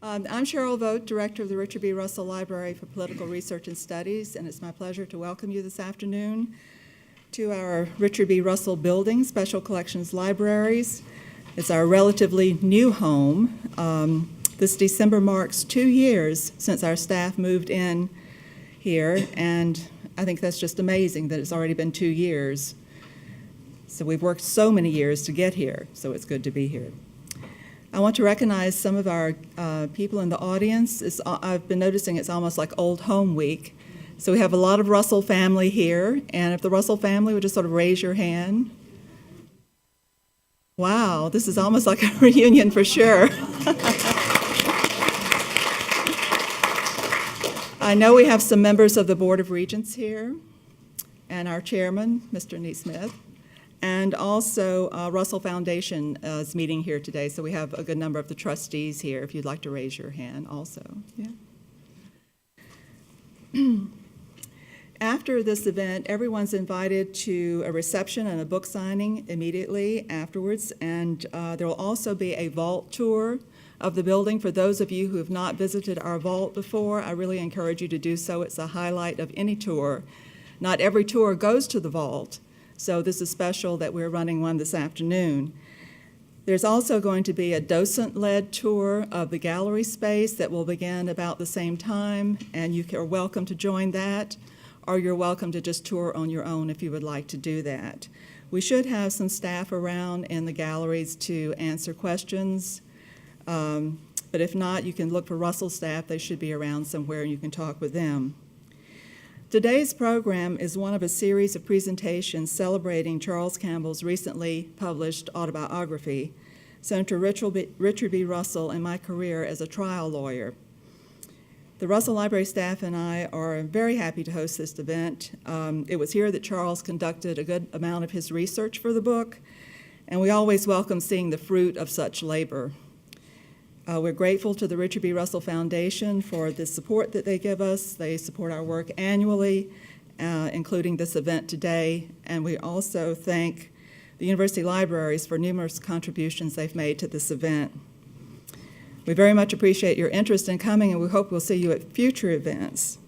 I'm Cheryl Vogt, Director of the Richard B. Russell Library for Political Research and Studies, and it's my pleasure to welcome you this afternoon to our Richard B. Russell Building, Special Collections Libraries. It's our relatively new home. This December marks 2 years since our staff moved in here, and I think that's just amazing that it's already been 2 years. So we've worked so many years to get here, so it's good to be here. I want to recognize some of our people in the audience. I've been noticing it's almost like Old Home Week. So we have a lot of Russell family here, and if the Russell family would just sort of raise your hand. Wow, this is almost like a reunion for sure. I know we have some members of the Board of Regents here, and our chairman, Mr. Neesmith. And also, Russell Foundation is meeting here today, so we have a good number of the trustees here, if you'd like to raise your hand also. Yeah. After this event, everyone's invited to a reception and a book signing immediately afterwards, and there will also be a vault tour of the building. For those of you who have not visited our vault before, I really encourage you to do so. It's a highlight of any tour. Not every tour goes to the vault, so this is special that we're running one this afternoon. There's also going to be a docent-led tour of the gallery space that will begin about the same time, and you are welcome to join that, or you're welcome to just tour on your own if you would like to do that. We should have some staff around in the galleries to answer questions, but if not, you can look for Russell staff. They should be around somewhere, and you can talk with them. Today's program is one of a series of presentations celebrating Charles Campbell's recently published autobiography, Senator Richard B. Russell and My Career as a Trial Lawyer. The Russell Library staff and I are very happy to host this event. It was here that Charles conducted a good amount of his research for the book, and we always welcome seeing the fruit of such labor. We're grateful to the Richard B. Russell Foundation for the support that they give us. They support our work annually, including this event today, and we also thank the university libraries for numerous contributions they've made to this event. We very much appreciate your interest in coming, and we hope we'll see you at future events.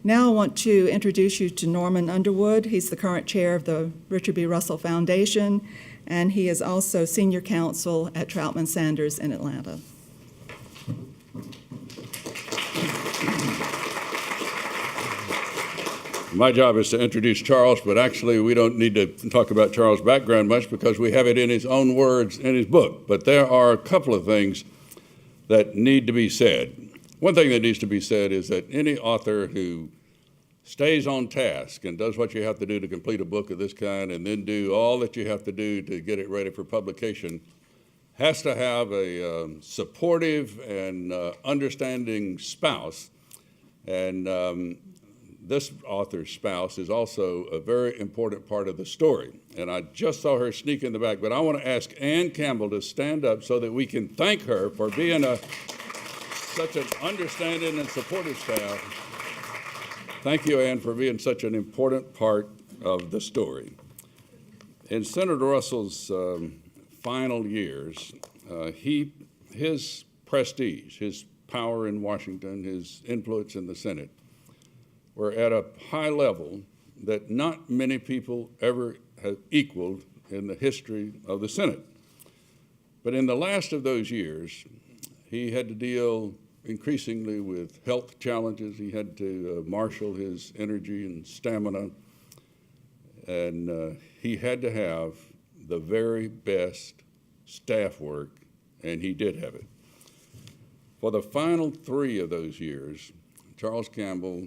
Now I want to introduce you to Norman Underwood. He's the current chair of the Richard B. Russell Foundation, and he is also senior counsel at Troutman Sanders in Atlanta. My job is to introduce Charles, but actually we don't need to talk about Charles' background much because we have it in his own words in his book. But there are a couple of things that need to be said. One thing that needs to be said is that any author who stays on task and does what you have to do to complete a book of this kind and then do all that you have to do to get it ready for publication has to have a supportive and understanding spouse. And this author's spouse is also a very important part of the story. And I just saw her sneak in the back, but I want to ask Ann Campbell to stand up so that we can thank her for being such an understanding and supportive staff. Thank you, Ann, for being such an important part of the story. In Senator Russell's final years, his prestige, his power in Washington, his influence in the Senate, were at a high level that not many people ever have equaled in the history of the Senate. But in the last of those years, he had to deal increasingly with health challenges. He had to marshal his energy and stamina, and he had to have the very best staff work, and he did have it. For the final 3 of those years, Charles Campbell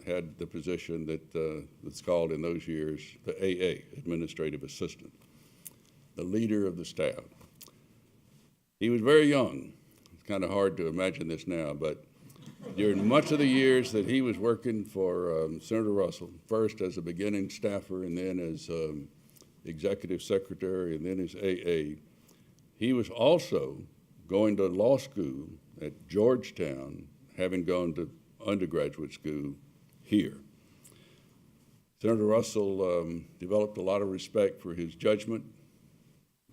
had the position that's called in those years the AA, Administrative Assistant, the leader of the staff. He was very young. It's kind of hard to imagine this now, but during much of the years that he was working for Senator Russell, first as a beginning staffer and then as executive secretary and then as AA, he was also going to law school at Georgetown, having gone to undergraduate school here. Senator Russell developed a lot of respect for his judgment,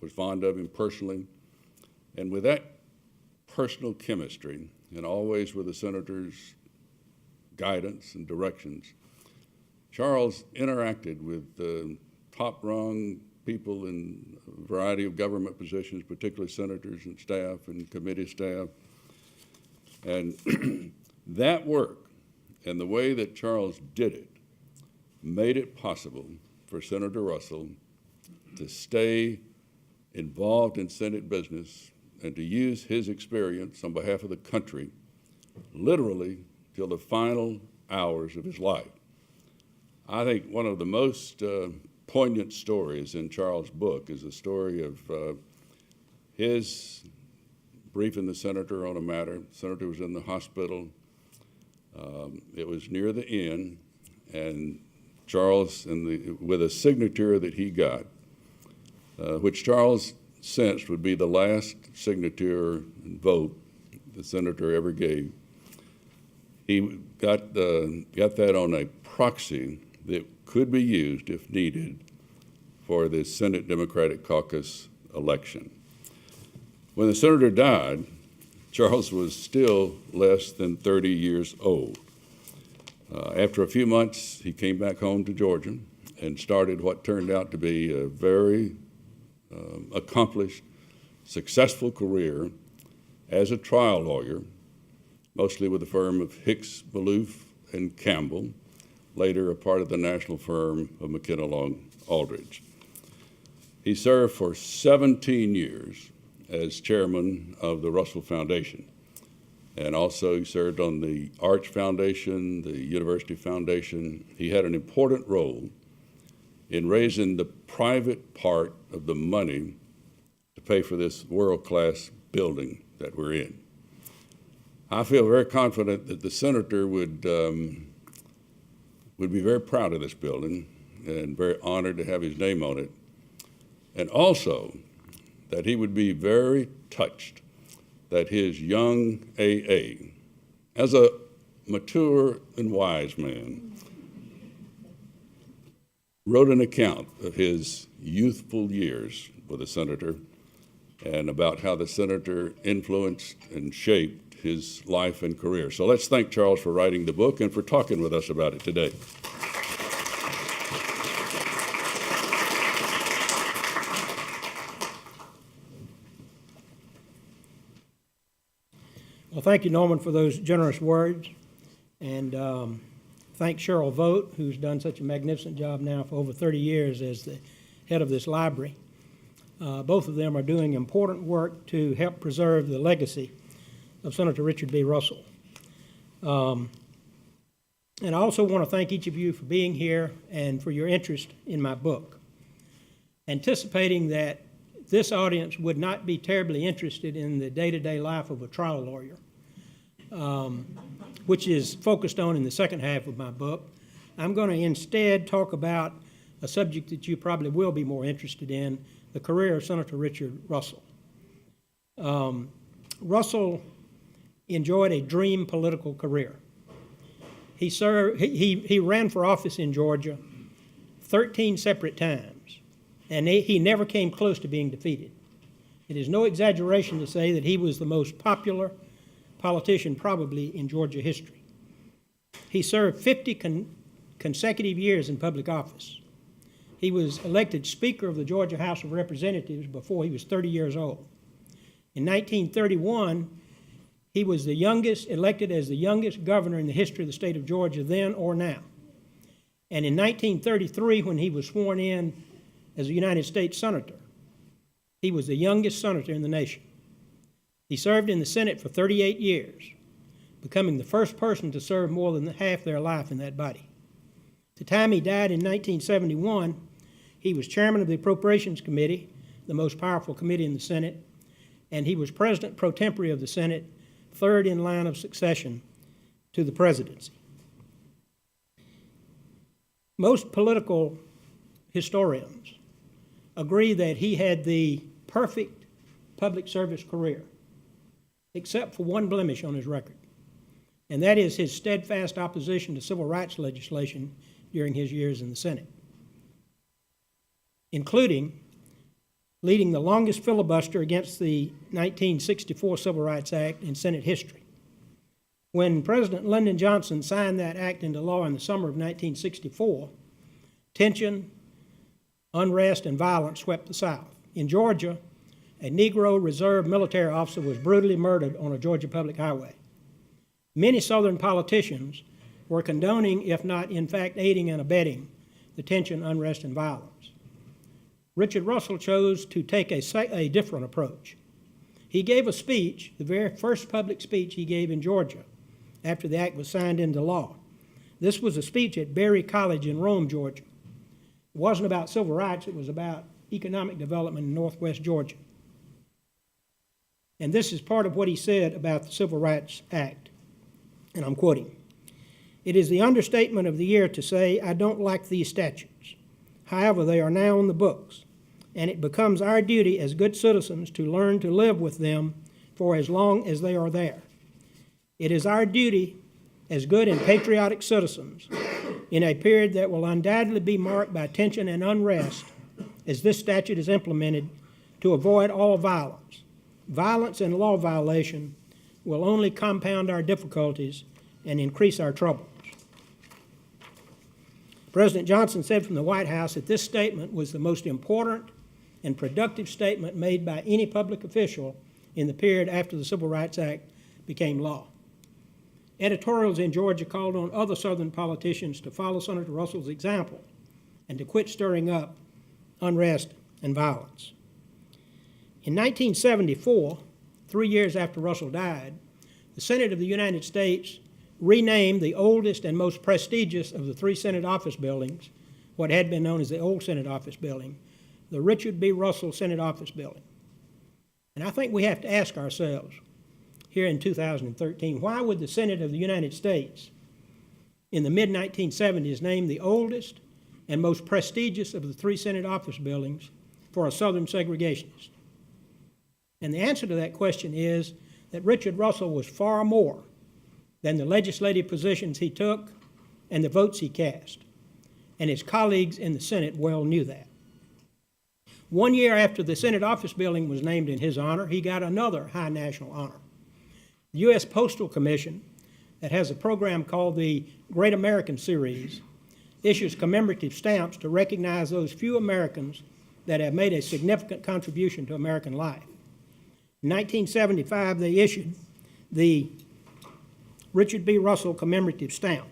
was fond of him personally, and with that personal chemistry, and always with the senator's guidance and directions, Charles interacted with top-rung people in a variety of government positions, particularly senators and staff and committee staff. And that work and the way that Charles did it made it possible for Senator Russell to stay involved in Senate business and to use his experience on behalf of the country literally till the final hours of his life. I think one of the most poignant stories in Charles' book is the story of his briefing the senator on a matter. The senator was in the hospital. It was near the end, and Charles, with a signature that he got, which Charles sensed would be the last signature and vote the senator ever gave, he got that on a proxy that could be used, if needed, for the Senate Democratic Caucus election. When the senator died, Charles was still less than 30 years old. After a few months, he came back home to Georgia and started what turned out to be a very accomplished, successful career as a trial lawyer, mostly with the firm of Hicks, Maloof, and Campbell, later a part of the national firm of McKenna Long Aldridge. He served for 17 years as chairman of the Russell Foundation, and also he served on the Arch Foundation, the University Foundation. He had an important role in raising the private part of the money to pay for this world-class building that we're in. I feel very confident that the senator would be very proud of this building and very honored to have his name on it, and also that he would be very touched that his young AA, as a mature and wise man, wrote an account of his youthful years with the senator and about how the senator influenced and shaped his life and career. So let's thank Charles for writing the book and for talking with us about it today. Well, thank you, Norman, for those generous words. And thank Cheryl Vogt, who's done such a magnificent job now for over 30 years as the head of this library. Both of them are doing important work to help preserve the legacy of Senator Richard B. Russell. And I also want to thank each of you for being here and for your interest in my book. Anticipating that this audience would not be terribly interested in the day-to-day life of a trial lawyer, which is focused on in the second half of my book, I'm going to instead talk about a subject that you probably will be more interested in, the career of Senator Richard Russell. Russell enjoyed a dream political career. He ran for office in Georgia 13 separate times, and he never came close to being defeated. It is no exaggeration to say that he was the most popular politician probably in Georgia history. He served 50 consecutive years in public office. He was elected Speaker of the Georgia House of Representatives before he was 30 years old. In 1931, he was elected as the youngest governor in the history of the state of Georgia then or now. And in 1933, when he was sworn in as a United States Senator, he was the youngest senator in the nation. He served in the Senate for 38 years, becoming the first person to serve more than half their life in that body. At the time he died in 1971, he was chairman of the Appropriations Committee, the most powerful committee in the Senate, and he was president pro tempore of the Senate, third in line of succession to the presidency. Most political historians agree that he had the perfect public service career, except for one blemish on his record, and that is his steadfast opposition to civil rights legislation during his years in the Senate, including leading the longest filibuster against the 1964 Civil Rights Act in Senate history. When President Lyndon Johnson signed that act into law in the summer of 1964, tension, unrest, and violence swept the South. In Georgia, a Negro reserve military officer was brutally murdered on a Georgia public highway. Many Southern politicians were condoning, if not in fact aiding and abetting, the tension, unrest, and violence. Richard Russell chose to take a different approach. He gave a speech, the very first public speech he gave in Georgia after the act was signed into law. This was a speech at Berry College in Rome, Georgia. It wasn't about civil rights, it was about economic development in northwest Georgia. And this is part of what he said about the Civil Rights Act, and I'm quoting. "It is the understatement of the year to say, I don't like these statutes. However, they are now on the books, and it becomes our duty as good citizens to learn to live with them for as long as they are there. It is our duty as good and patriotic citizens in a period that will undoubtedly be marked by tension and unrest as this statute is implemented to avoid all violence. Violence and law violation will only compound our difficulties and increase our troubles." President Johnson said from the White House that this statement was the most important and productive statement made by any public official in the period after the Civil Rights Act became law. Editorials in Georgia called on other Southern politicians to follow Senator Russell's example and to quit stirring up unrest and violence. In 1974, 3 years after Russell died, the Senate of the United States renamed the oldest and most prestigious of the three Senate office buildings, what had been known as the old Senate office building, the Richard B. Russell Senate office building. And I think we have to ask ourselves here in 2013, why would the Senate of the United States in the mid-1970s name the oldest and most prestigious of the three Senate office buildings for a Southern segregationist? And the answer to that question is that Richard Russell was far more than the legislative positions he took and the votes he cast. And his colleagues in the Senate well knew that. 1 year after the Senate office building was named in his honor, he got another high national honor. The U.S. Postal Commission, that has a program called the Great American Series, issues commemorative stamps to recognize those few Americans that have made a significant contribution to American life. In 1975, they issued the Richard B. Russell commemorative stamp.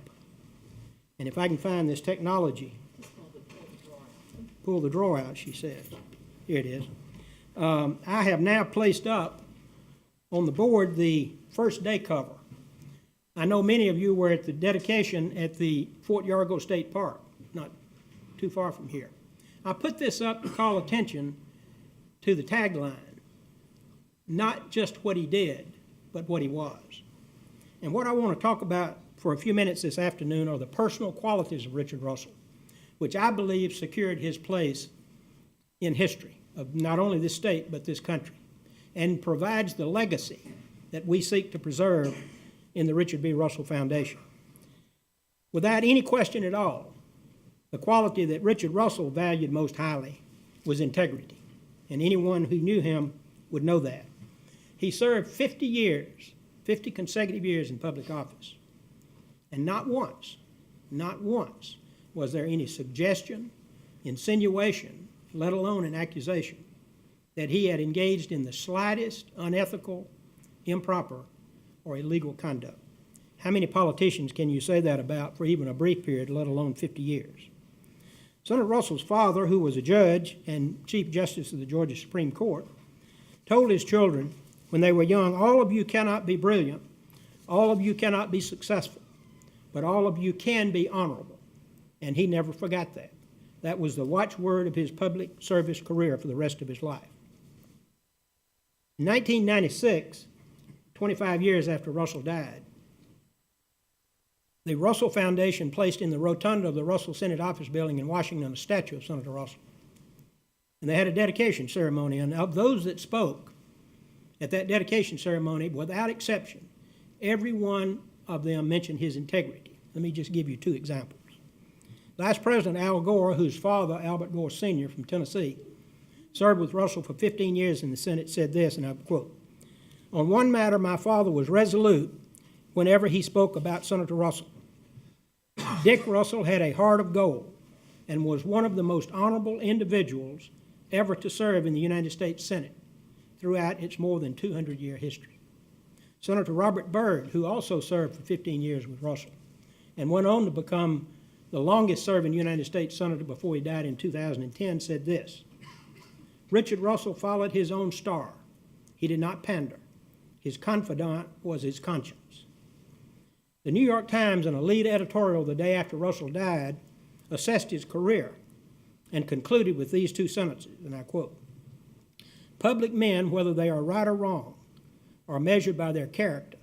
And if I can find this technology, pull the drawer out, she says. Here it is. I have now placed up on the board the first day cover. I know many of you were at the dedication at the Fort Yargo State Park, not too far from here. I put this up to call attention to the tagline, not just what he did, but what he was. And what I want to talk about for a few minutes this afternoon are the personal qualities of Richard Russell, which I believe secured his place in history of not only this state, but this country, and provides the legacy that we seek to preserve in the Richard B. Russell Foundation. Without any question at all, the quality that Richard Russell valued most highly was integrity, and anyone who knew him would know that. He served 50 consecutive years in public office, and not once was there any suggestion, insinuation, let alone an accusation, that he had engaged in the slightest unethical, improper, or illegal conduct. How many politicians can you say that about for even a brief period, let alone 50 years? Senator Russell's father, who was a judge and Chief Justice of the Georgia Supreme Court, told his children when they were young, all of you cannot be brilliant, all of you cannot be successful, but all of you can be honorable. And he never forgot that. That was the watchword of his public service career for the rest of his life. In 1996, 25 years after Russell died, the Russell Foundation placed in the rotunda of the Russell Senate Office Building in Washington a statue of Senator Russell. And they had a dedication ceremony, and of those that spoke at that dedication ceremony, without exception, every one of them mentioned his integrity. Let me just give you two examples. Vice President Al Gore, whose father, Albert Gore Sr. from Tennessee, served with Russell for 15 years in the Senate, said this, and I quote, "On one matter, my father was resolute whenever he spoke about Senator Russell. Dick Russell had a heart of gold and was one of the most honorable individuals ever to serve in the United States Senate throughout its more than 200-year history." Senator Robert Byrd, who also served for 15 years with Russell and went on to become the longest-serving United States senator before he died in 2010, said this, "Richard Russell followed his own star. He did not pander. His confidant was his conscience." The New York Times, in a lead editorial the day after Russell died, assessed his career and concluded with these two sentences, and I quote, "Public men, whether they are right or wrong, are measured by their character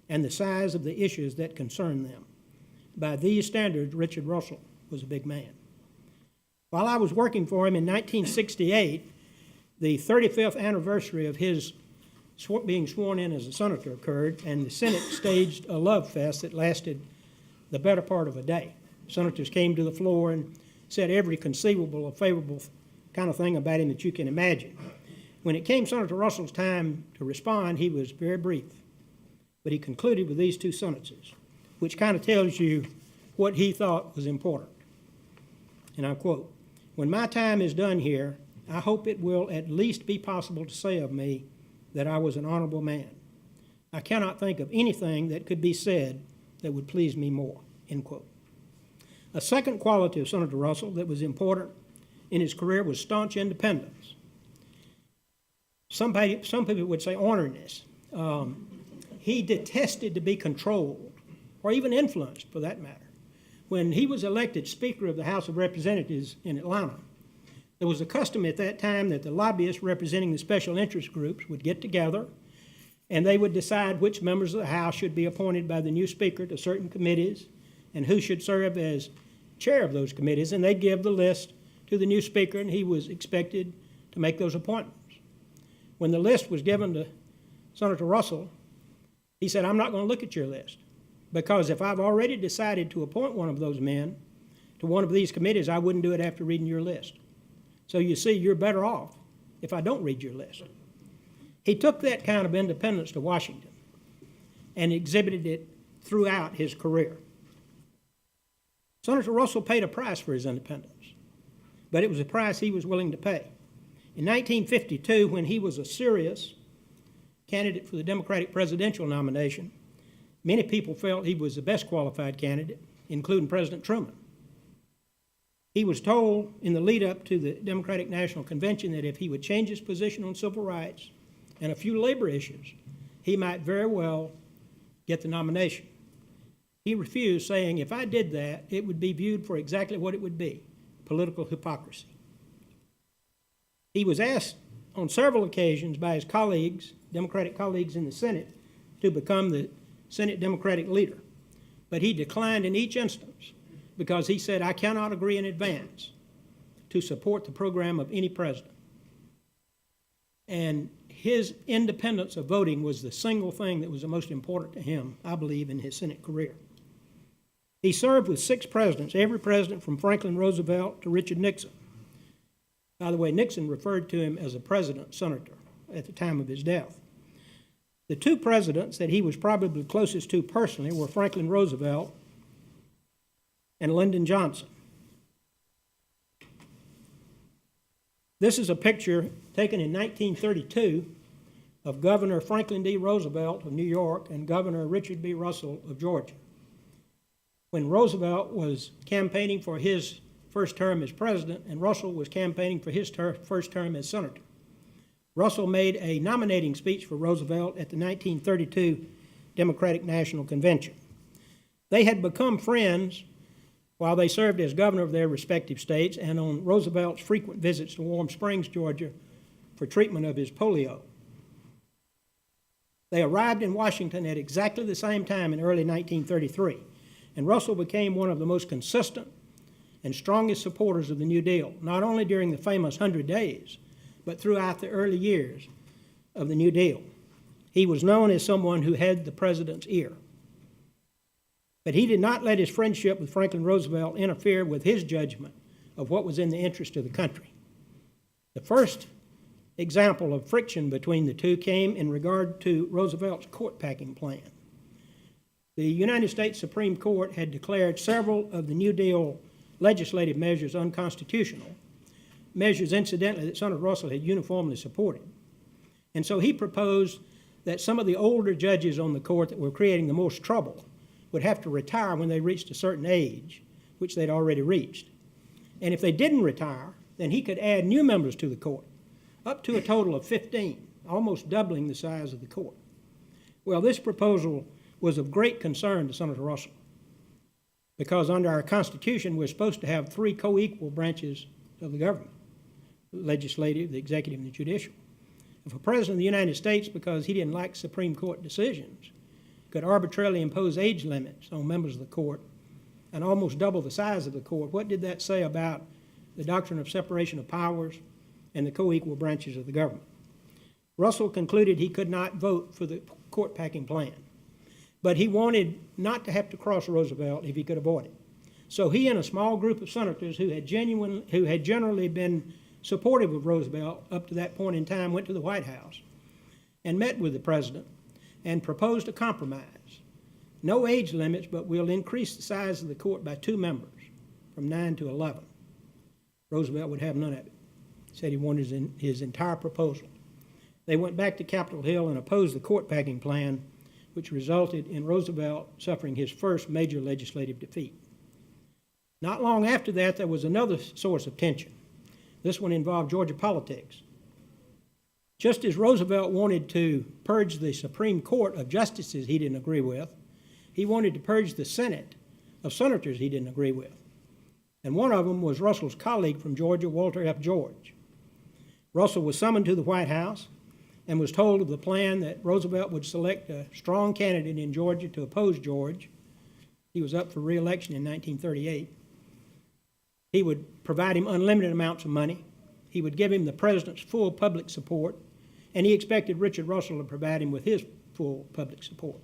and the size of the issues that concern them. By these standards, Richard Russell was a big man." While I was working for him in 1968, the 35th anniversary of his being sworn in as a senator occurred, and the Senate staged a love fest that lasted the better part of a day. Senators came to the floor and said every conceivable or favorable kind of thing about him that you can imagine. When it came Senator Russell's time to respond, he was very brief, but he concluded with these two sentences, which kind of tells you what he thought was important. And I quote, "When my time is done here, I hope it will at least be possible to say of me that I was an honorable man. I cannot think of anything that could be said that would please me more," end quote. A second quality of Senator Russell that was important in his career was staunch independence. Some people would say orneriness. He detested to be controlled, or even influenced for that matter. When he was elected Speaker of the House of Representatives in Atlanta, there was a custom at that time that the lobbyists representing the special interest groups would get together and they would decide which members of the House should be appointed by the new Speaker to certain committees and who should serve as chair of those committees, and they'd give the list to the new Speaker, and he was expected to make those appointments. When the list was given to Senator Russell, he said, "I'm not going to look at your list, because if I've already decided to appoint one of those men to one of these committees, I wouldn't do it after reading your list. So you see, you're better off if I don't read your list." He took that kind of independence to Washington and exhibited it throughout his career. Senator Russell paid a price for his independence, but it was a price he was willing to pay. In 1952, when he was a serious candidate for the Democratic presidential nomination, many people felt he was the best qualified candidate, including President Truman. He was told in the lead up to the Democratic National Convention that if he would change his position on civil rights and a few labor issues, he might very well get the nomination. He refused, saying, "If I did that, it would be viewed for exactly what it would be, political hypocrisy." He was asked on several occasions by his colleagues, Democratic colleagues in the Senate, to become the Senate Democratic leader, but he declined in each instance because he said, "I cannot agree in advance to support the program of any president." And his independence of voting was the single thing that was the most important to him, I believe, in his Senate career. He served with 6 presidents, every president from Franklin Roosevelt to Richard Nixon. By the way, Nixon referred to him as a president senator at the time of his death. The 2 presidents that he was probably closest to personally were Franklin Roosevelt and Lyndon Johnson. This is a picture taken in 1932 of Governor Franklin D. Roosevelt of New York and Governor Richard B. Russell of Georgia. When Roosevelt was campaigning for his first term as president and Russell was campaigning for his first term as senator, Russell made a nominating speech for Roosevelt at the 1932 Democratic National Convention. They had become friends while they served as governor of their respective states and on Roosevelt's frequent visits to Warm Springs, Georgia, for treatment of his polio. They arrived in Washington at exactly the same time in early 1933, and Russell became one of the most consistent and strongest supporters of the New Deal, not only during the famous 100 days, but throughout the early years of the New Deal. He was known as someone who had the president's ear. But he did not let his friendship with Franklin Roosevelt interfere with his judgment of what was in the interest of the country. The first example of friction between the two came in regard to Roosevelt's court-packing plan. The United States Supreme Court had declared several of the New Deal legislative measures unconstitutional, measures, incidentally, that Senator Russell had uniformly supported. And so he proposed that some of the older judges on the court that were creating the most trouble would have to retire when they reached a certain age, which they'd already reached. And if they didn't retire, then he could add new members to the court, up to a total of 15, almost doubling the size of the court. Well, this proposal was of great concern to Senator Russell, because under our Constitution, we're supposed to have three co-equal branches of the government: the legislative, the executive, and the judicial. If a president of the United States, because he didn't like Supreme Court decisions, could arbitrarily impose age limits on members of the court and almost double the size of the court, what did that say about the doctrine of separation of powers and the co-equal branches of the government? Russell concluded he could not vote for the court-packing plan, but he wanted not to have to cross Roosevelt if he could avoid it. So he and a small group of senators who had generally been supportive of Roosevelt up to that point in time went to the White House and met with the president and proposed a compromise. No age limits, but we'll increase the size of the court by 2 members, from 9 to 11. Roosevelt would have none of it. He said he wanted his entire proposal. They went back to Capitol Hill and opposed the court-packing plan, which resulted in Roosevelt suffering his first major legislative defeat. Not long after that, there was another source of tension. This one involved Georgia politics. Just as Roosevelt wanted to purge the Supreme Court of justices he didn't agree with, he wanted to purge the Senate of senators he didn't agree with. And one of them was Russell's colleague from Georgia, Walter F. George. Russell was summoned to the White House and was told of the plan that Roosevelt would select a strong candidate in Georgia to oppose George. He was up for re-election in 1938. He would provide him unlimited amounts of money. He would give him the president's full public support, and he expected Richard Russell to provide him with his full public support.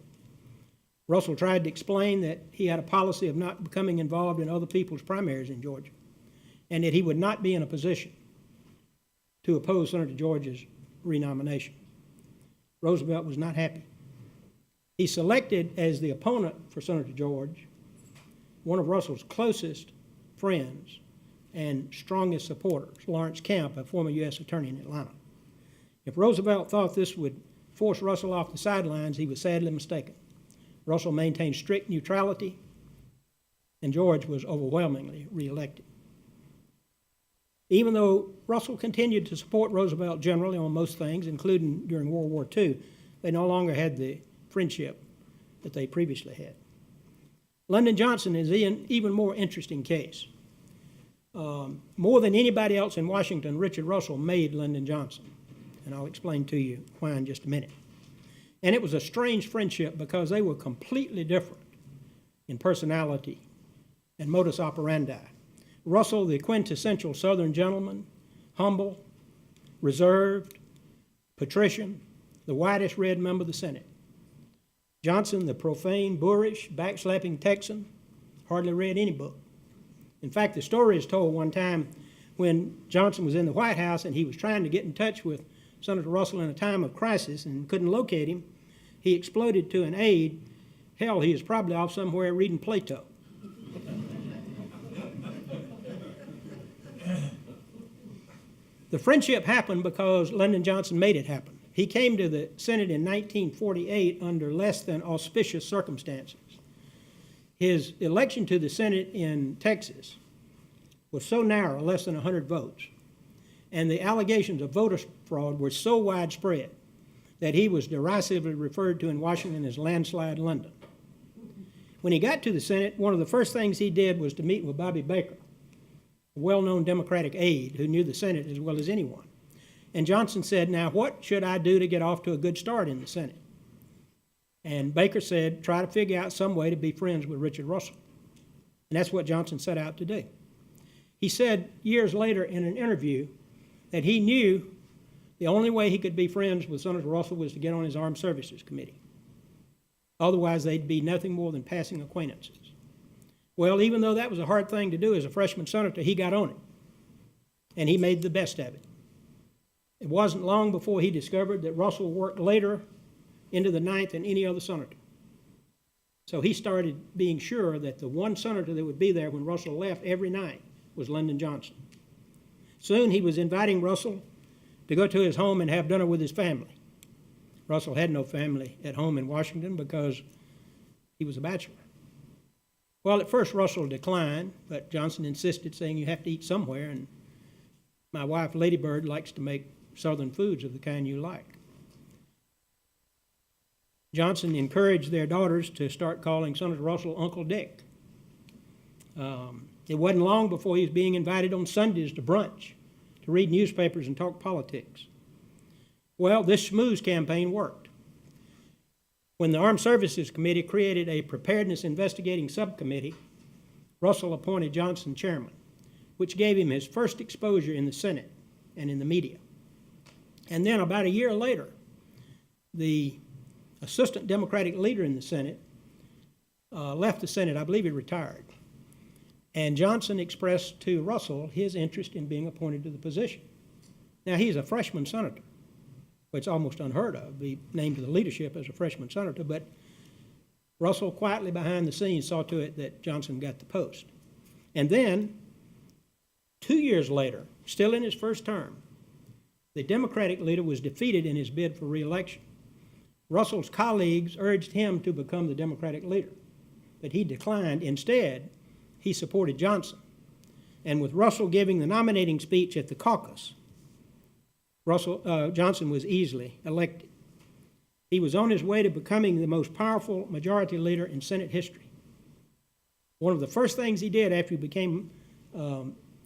Russell tried to explain that he had a policy of not becoming involved in other people's primaries in Georgia, and that he would not be in a position to oppose Senator George's renomination. Roosevelt was not happy. He selected as the opponent for Senator George one of Russell's closest friends and strongest supporters, Lawrence Camp, a former U.S. attorney in Atlanta. If Roosevelt thought this would force Russell off the sidelines, he was sadly mistaken. Russell maintained strict neutrality, and George was overwhelmingly reelected. Even though Russell continued to support Roosevelt generally on most things, including during World War II, they no longer had the friendship that they previously had. Lyndon Johnson is an even more interesting case. More than anybody else in Washington, Richard Russell made Lyndon Johnson, and I'll explain to you why in just a minute. And it was a strange friendship because they were completely different in personality and modus operandi. Russell, the quintessential Southern gentleman, humble, reserved, patrician, the whitest red member of the Senate. Johnson, the profane, boorish, backslapping Texan, hardly read any book. In fact, the story is told one time when Johnson was in the White House and he was trying to get in touch with Senator Russell in a time of crisis and couldn't locate him. He exploded to an aide, hell, he was probably off somewhere reading Plato. The friendship happened because Lyndon Johnson made it happen. He came to the Senate in 1948 under less than auspicious circumstances. His election to the Senate in Texas was so narrow, less than 100 votes, and the allegations of voter fraud were so widespread that he was derisively referred to in Washington as Landslide London. When he got to the Senate, one of the first things he did was to meet with Bobby Baker, a well-known Democratic aide who knew the Senate as well as anyone. And Johnson said, now what should I do to get off to a good start in the Senate? And Baker said, try to figure out some way to be friends with Richard Russell. And that's what Johnson set out to do. He said years later in an interview that he knew the only way he could be friends with Senator Russell was to get on his Armed Services Committee. Otherwise, they'd be nothing more than passing acquaintances. Well, even though that was a hard thing to do as a freshman senator, he got on it, and he made the best of it. It wasn't long before he discovered that Russell worked later into the ninth than any other senator. So he started being sure that the one senator that would be there when Russell left every night was Lyndon Johnson. Soon he was inviting Russell to go to his home and have dinner with his family. Russell had no family at home in Washington because he was a bachelor. Well, at first Russell declined, but Johnson insisted, saying you have to eat somewhere, and my wife, Lady Bird, likes to make Southern foods of the kind you like. Johnson encouraged their daughters to start calling Senator Russell Uncle Dick. It wasn't long before he was being invited on Sundays to brunch, to read newspapers and talk politics. Well, this schmooze campaign worked. When the Armed Services Committee created a preparedness investigating subcommittee, Russell appointed Johnson chairman, which gave him his first exposure in the Senate and in the media. And then about a year later, the assistant Democratic leader in the Senate left the Senate. I believe he retired. And Johnson expressed to Russell his interest in being appointed to the position. Now, he's a freshman senator. It's almost unheard of, be named to the leadership as a freshman senator, but Russell quietly behind the scenes saw to it that Johnson got the post. And then, 2 years later, still in his first term, the Democratic leader was defeated in his bid for re-election. Russell's colleagues urged him to become the Democratic leader, but he declined. Instead, he supported Johnson. And with Russell giving the nominating speech at the caucus, Johnson was easily elected. He was on his way to becoming the most powerful majority leader in Senate history. One of the first things he did after he became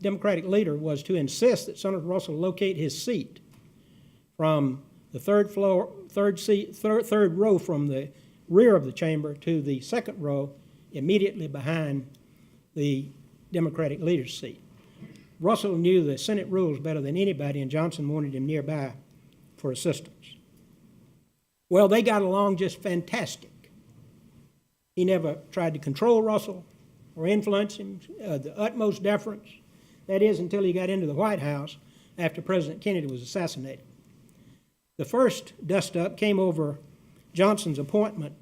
Democratic leader was to insist that Senator Russell locate his seat from the third row from the rear of the chamber to the second row immediately behind the Democratic leader's seat. Russell knew the Senate rules better than anybody, and Johnson wanted him nearby for assistance. Well, they got along just fantastic. He never tried to control Russell or influence him, the utmost deference. That is, until he got into the White House after President Kennedy was assassinated. The first dust-up came over Johnson's appointment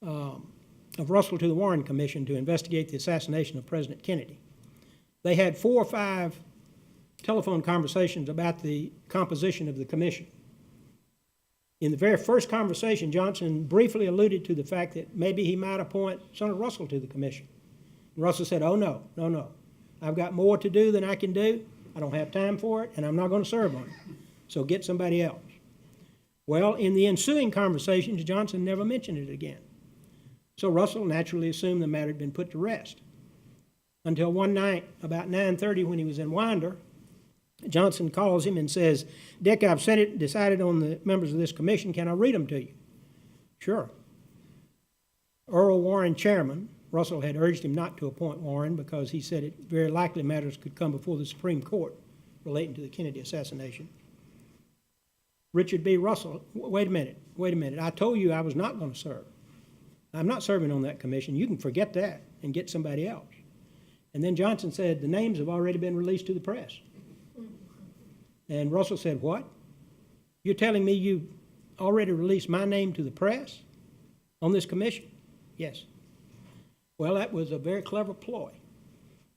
of Russell to the Warren Commission to investigate the assassination of President Kennedy. They had 4 or 5 telephone conversations about the composition of the commission. In the very first conversation, Johnson briefly alluded to the fact that maybe he might appoint Senator Russell to the commission. And Russell said, oh, no. I've got more to do than I can do. I don't have time for it, and I'm not going to serve on it. So get somebody else. Well, in the ensuing conversations, Johnson never mentioned it again. So Russell naturally assumed the matter had been put to rest. Until one night, about 9:30, when he was in Winder, Johnson calls him and says, Dick, I've decided on the members of this commission. Can I read them to you? Sure. Earl Warren chairman. Russell had urged him not to appoint Warren because he said it very likely matters could come before the Supreme Court relating to the Kennedy assassination. Richard B. Russell, wait a minute. I told you I was not going to serve. I'm not serving on that commission. You can forget that and get somebody else. And then Johnson said, the names have already been released to the press. And Russell said, what? You're telling me you already released my name to the press on this commission? Yes. Well, that was a very clever ploy.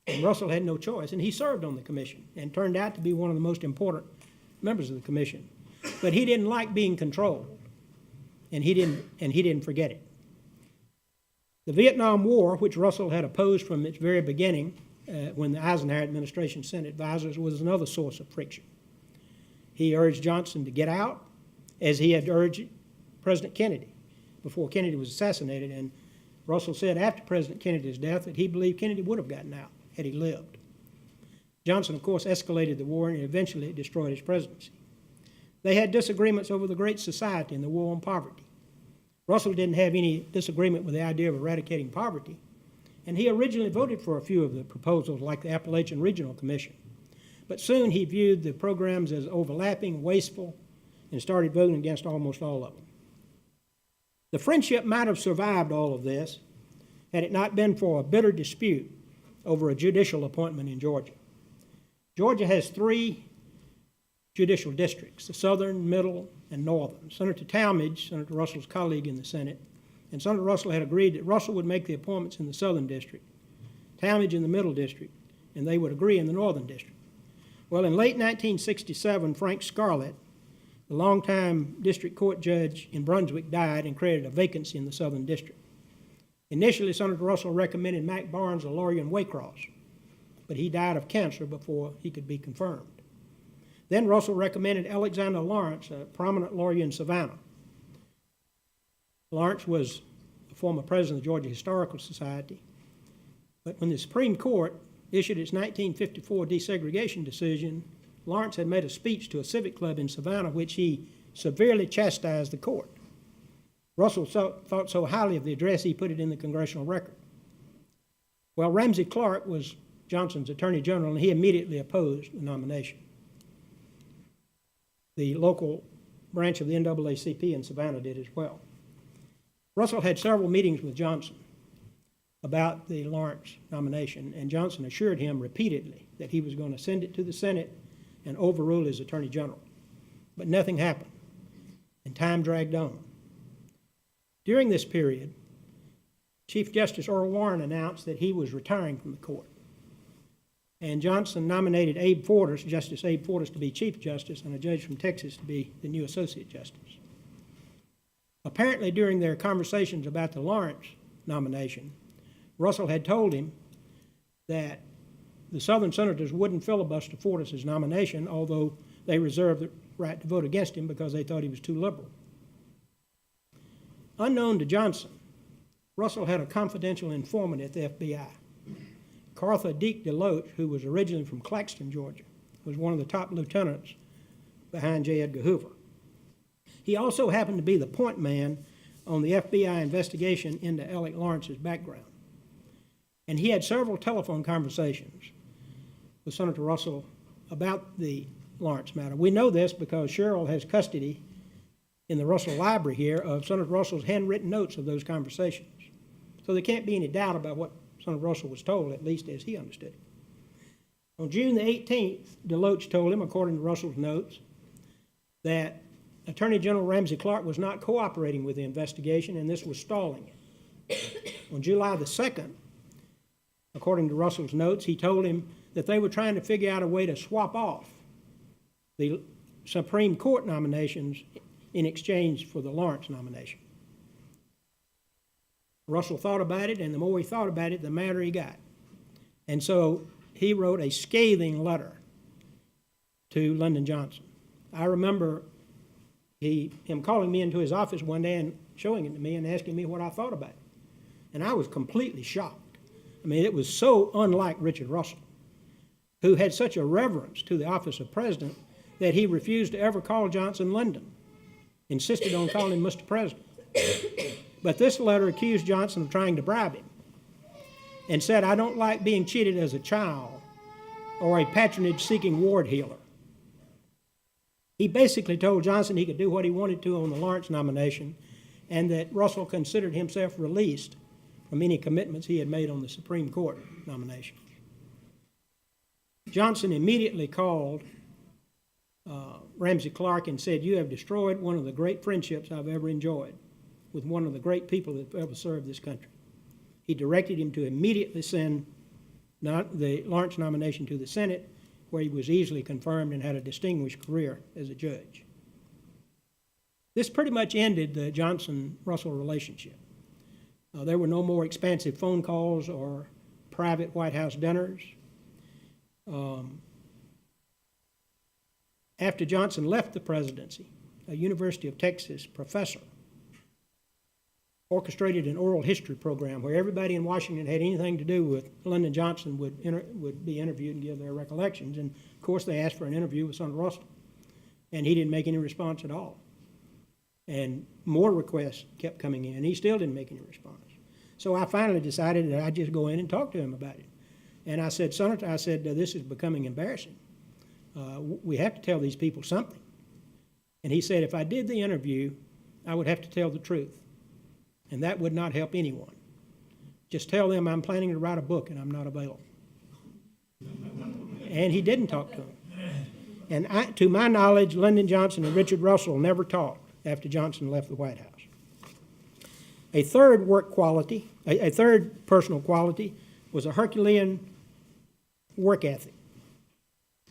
And Russell had no choice, and he served on the commission and turned out to be one of the most important members of the commission. But he didn't like being controlled, and he didn't forget it. The Vietnam War, which Russell had opposed from its very beginning, when the Eisenhower administration sent advisors, was another source of friction. He urged Johnson to get out, as he had urged President Kennedy before Kennedy was assassinated, and Russell said after President Kennedy's death that he believed Kennedy would have gotten out had he lived. Johnson, of course, escalated the war, and eventually it destroyed his presidency. They had disagreements over the Great Society and the war on poverty. Russell didn't have any disagreement with the idea of eradicating poverty, and he originally voted for a few of the proposals, like the Appalachian Regional Commission. But soon he viewed the programs as overlapping, wasteful, and started voting against almost all of them. The friendship might have survived all of this had it not been for a bitter dispute over a judicial appointment in Georgia. Georgia has 3 judicial districts, the southern, middle, and northern. Senator Talmadge, Senator Russell's colleague in the Senate, and Senator Russell had agreed that Russell would make the appointments in the southern district, Talmadge in the middle district, and they would agree in the northern district. Well, in late 1967, Frank Scarlett, the longtime district court judge in Brunswick, died and created a vacancy in the southern district. Initially, Senator Russell recommended Mac Barnes, a lawyer in Waycross, but he died of cancer before he could be confirmed. Then Russell recommended Alexander Lawrence, a prominent lawyer in Savannah. Lawrence was a former president of the Georgia Historical Society, but when the Supreme Court issued its 1954 desegregation decision, Lawrence had made a speech to a civic club in Savannah which he severely chastised the court. Russell thought so highly of the address he put it in the congressional record. Well, Ramsey Clark was Johnson's attorney general, and he immediately opposed the nomination. The local branch of the NAACP in Savannah did as well. Russell had several meetings with Johnson about the Lawrence nomination, and Johnson assured him repeatedly that he was going to send it to the Senate and overrule his attorney general. But nothing happened, and time dragged on. During this period, Chief Justice Earl Warren announced that he was retiring from the court. And Johnson nominated Abe Fortas, Justice Abe Fortas, to be Chief Justice and a judge from Texas to be the new Associate Justice. Apparently, during their conversations about the Lawrence nomination, Russell had told him that the Southern senators wouldn't filibuster Fortas' nomination, although they reserved the right to vote against him because they thought he was too liberal. Unknown to Johnson, Russell had a confidential informant at the FBI. Cartha Deke DeLoach, who was originally from Claxton, Georgia, was one of the top lieutenants behind J. Edgar Hoover. He also happened to be the point man on the FBI investigation into Alec Lawrence's background. And he had several telephone conversations with Senator Russell about the Lawrence matter. We know this because Cheryl has custody in the Russell Library here of Senator Russell's handwritten notes of those conversations. So there can't be any doubt about what Senator Russell was told, at least as he understood it. On June the 18th, DeLoach told him, according to Russell's notes, that Attorney General Ramsey Clark was not cooperating with the investigation and this was stalling it. On July the 2nd, according to Russell's notes, he told him that they were trying to figure out a way to swap off the Supreme Court nominations in exchange for the Lawrence nomination. Russell thought about it, and the more he thought about it, the madder he got. And so he wrote a scathing letter to Lyndon Johnson. I remember him calling me into his office one day and showing it to me and asking me what I thought about it. And I was completely shocked. I mean, it was so unlike Richard Russell, who had such a reverence to the office of president that he refused to ever call Johnson Lyndon, insisted on calling him Mr. President. But this letter accused Johnson of trying to bribe him and said, "I don't like being cheated as a child or a patronage-seeking ward healer." He basically told Johnson he could do what he wanted to on the Lawrence nomination and that Russell considered himself released from any commitments he had made on the Supreme Court nomination. Johnson immediately called Ramsey Clark and said, "You have destroyed one of the great friendships I've ever enjoyed with one of the great people that have ever served this country." He directed him to immediately send the Lawrence nomination to the Senate, where he was easily confirmed and had a distinguished career as a judge. This pretty much ended the Johnson-Russell relationship. There were no more expansive phone calls or private White House dinners. After Johnson left the presidency, a University of Texas professor orchestrated an oral history program where everybody in Washington had anything to do with Lyndon Johnson would be interviewed and give their recollections. And of course, they asked for an interview with Senator Russell, and he didn't make any response at all. And more requests kept coming in, and he still didn't make any response. So I finally decided that I'd just go in and talk to him about it. And I said, "Senator," I said, "this is becoming embarrassing. We have to tell these people something." And he said, "If I did the interview, I would have to tell the truth. and that would not help anyone. Just tell them I'm planning to write a book and I'm not available. And he didn't talk to them. And to my knowledge, Lyndon Johnson and Richard Russell never talked after Johnson left the White House. A third personal quality was a Herculean work ethic.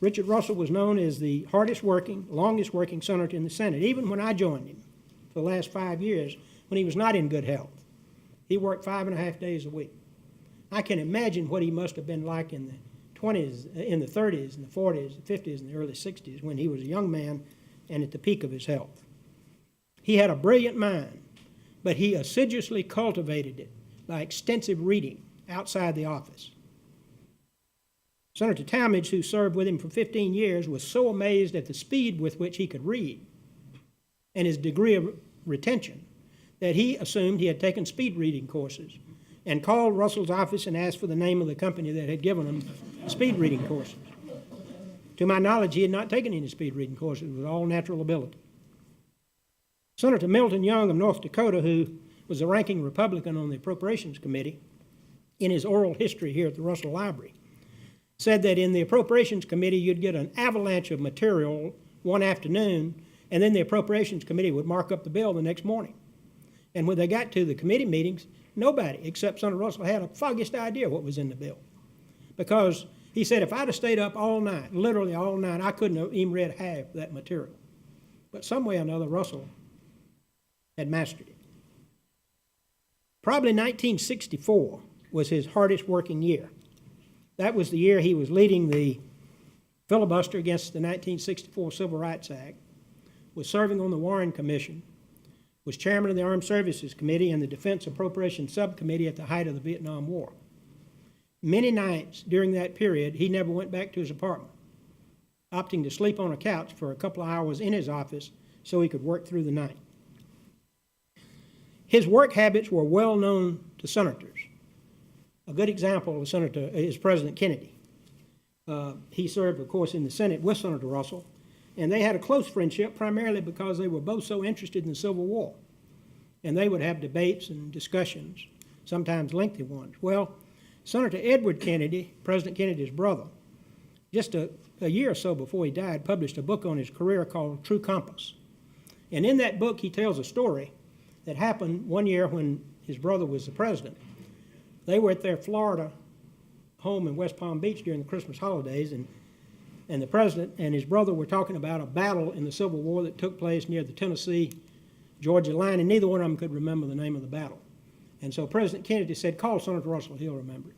Richard Russell was known as the hardest working, longest working senator in the Senate, even when I joined him for the last 5 years when he was not in good health. He worked 5.5 days a week. I can imagine what he must have been like in the 20s, in the 30s, and the 40s, the 50s, and the early 60s when he was a young man and at the peak of his health. He had a brilliant mind, but he assiduously cultivated it by extensive reading outside the office. Senator Talmadge, who served with him for 15 years, was so amazed at the speed with which he could read and his degree of retention that he assumed he had taken speed reading courses and called Russell's office and asked for the name of the company that had given him speed reading courses. To my knowledge, he had not taken any speed reading courses. It was all natural ability. Senator Milton Young of North Dakota, who was the ranking Republican on the Appropriations Committee, in his oral history here at the Russell Library, said that in the Appropriations Committee you'd get an avalanche of material one afternoon, and then the Appropriations Committee would mark up the bill the next morning. And when they got to the committee meetings, nobody except Senator Russell had a foggiest idea what was in the bill. Because he said, if I'd have stayed up all night, literally all night, I couldn't have even read half that material. But some way or another, Russell had mastered it. Probably 1964 was his hardest working year. That was the year he was leading the filibuster against the 1964 Civil Rights Act, was serving on the Warren Commission, was chairman of the Armed Services Committee and the Defense Appropriations Subcommittee at the height of the Vietnam War. Many nights during that period, he never went back to his apartment, opting to sleep on a couch for a couple of hours in his office so he could work through the night. His work habits were well known to senators. A good example is President Kennedy. He served, of course, in the Senate with Senator Russell, and they had a close friendship primarily because they were both so interested in the Civil War. And they would have debates and discussions, sometimes lengthy ones. Well, Senator Edward Kennedy, President Kennedy's brother, just a year or so before he died, published a book on his career called True Compass. And in that book, he tells a story that happened one year when his brother was the president. They were at their Florida home in West Palm Beach during the Christmas holidays, and the president and his brother were talking about a battle in the Civil War that took place near the Tennessee-Georgia line, and neither one of them could remember the name of the battle. And so President Kennedy said, call Senator Russell, he'll remember it.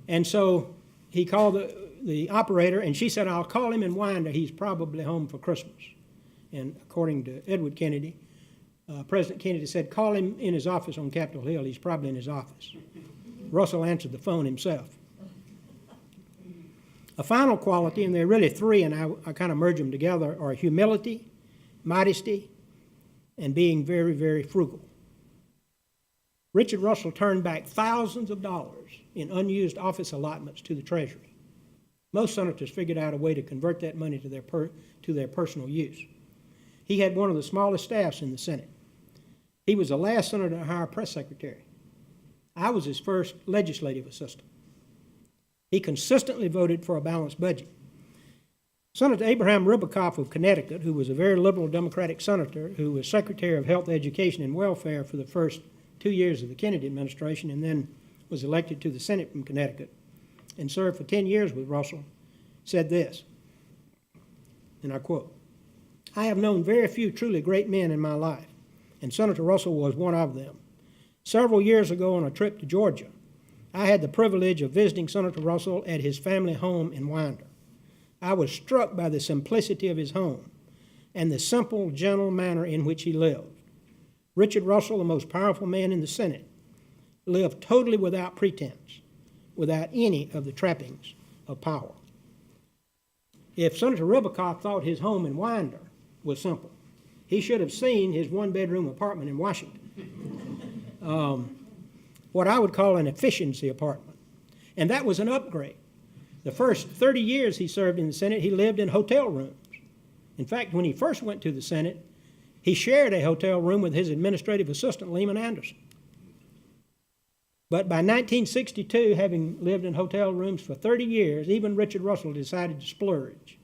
And so he called the operator, and she said, I'll call him in Winder, he's probably home for Christmas. And according to Edward Kennedy, President Kennedy said, call him in his office on Capitol Hill, he's probably in his office. Russell answered the phone himself. A final quality, and there are really three, and I kind of merge them together, are humility, modesty, and being very, very frugal. Richard Russell turned back thousands of dollars in unused office allotments to the Treasury. Most senators figured out a way to convert that money to their personal use. He had one of the smallest staffs in the Senate. He was the last senator to hire a press secretary. I was his first legislative assistant. He consistently voted for a balanced budget. Senator Abraham Ribicoff of Connecticut, who was a very liberal Democratic senator, who was Secretary of Health, Education, and Welfare for the first 2 years of the Kennedy administration and then was elected to the Senate from Connecticut and served for 10 years with Russell, said this, and I quote, I have known very few truly great men in my life, and Senator Russell was one of them. Several years ago on a trip to Georgia, I had the privilege of visiting Senator Russell at his family home in Winder. I was struck by the simplicity of his home and the simple, gentle manner in which he lived. Richard Russell, the most powerful man in the Senate, lived totally without pretense, without any of the trappings of power. If Senator Ribicoff thought his home in Winder was simple, he should have seen his one-bedroom apartment in Washington. What I would call an efficiency apartment. And that was an upgrade. The first 30 years he served in the Senate, he lived in hotel rooms. In fact, when he first went to the Senate, He shared a hotel room with his administrative assistant, Lehman Anderson. But by 1962, having lived in hotel rooms for 30 years, even Richard Russell decided to splurge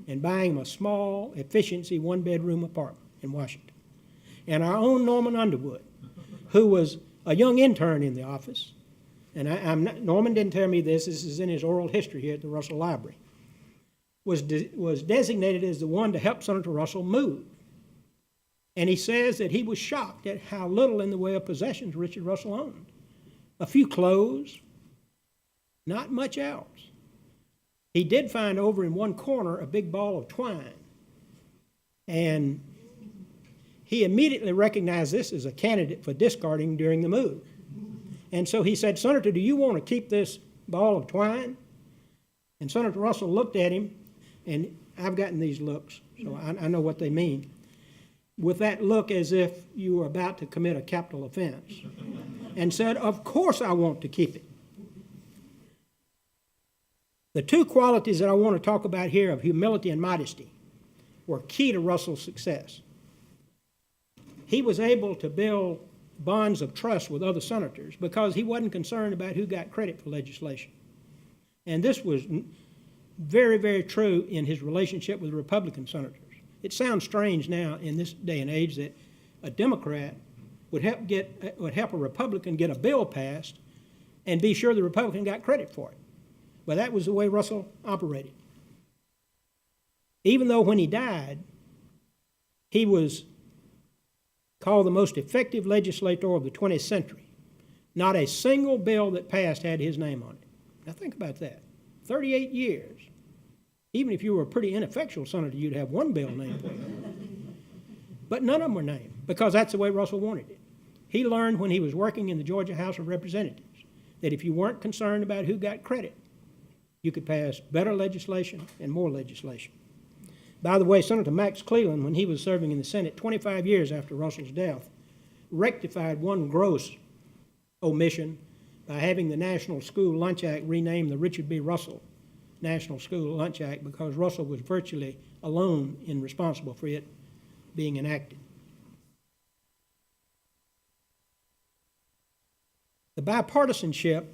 in buying him a small, efficiency, one-bedroom apartment in Washington. And our own Norman Underwood, who was a young intern in the office, and Norman didn't tell me this is in his oral history here at the Russell Library, was designated as the one to help Senator Russell move. And he says that he was shocked at how little in the way of possessions Richard Russell owned. A few clothes, not much else. He did find over in one corner a big ball of twine. And he immediately recognized this as a candidate for discarding during the move. And so he said, "Senator, do you want to keep this ball of twine?" And Senator Russell looked at him, and I've gotten these looks, so I know what they mean, with that look as if you were about to commit a capital offense, and said, "Of course I want to keep it." The two qualities that I want to talk about here of humility and modesty were key to Russell's success. He was able to build bonds of trust with other senators because he wasn't concerned about who got credit for legislation. And this was very, very true in his relationship with Republican senators. It sounds strange now in this day and age that a Democrat would help a Republican get a bill passed and be sure the Republican got credit for it. But that was the way Russell operated. Even though when he died, he was called the most effective legislator of the 20th century. Not a single bill that passed had his name on it. Now think about that. 38 years. Even if you were a pretty ineffectual senator, you'd have one bill named for you. But none of them were named because that's the way Russell wanted it. He learned when he was working in the Georgia House of Representatives that if you weren't concerned about who got credit, you could pass better legislation and more legislation. By the way, Senator Max Cleland, when he was serving in the Senate 25 years after Russell's death, rectified one gross omission by having the National School Lunch Act renamed the Richard B. Russell National School Lunch Act because Russell was virtually alone in responsible for it being enacted. The bipartisanship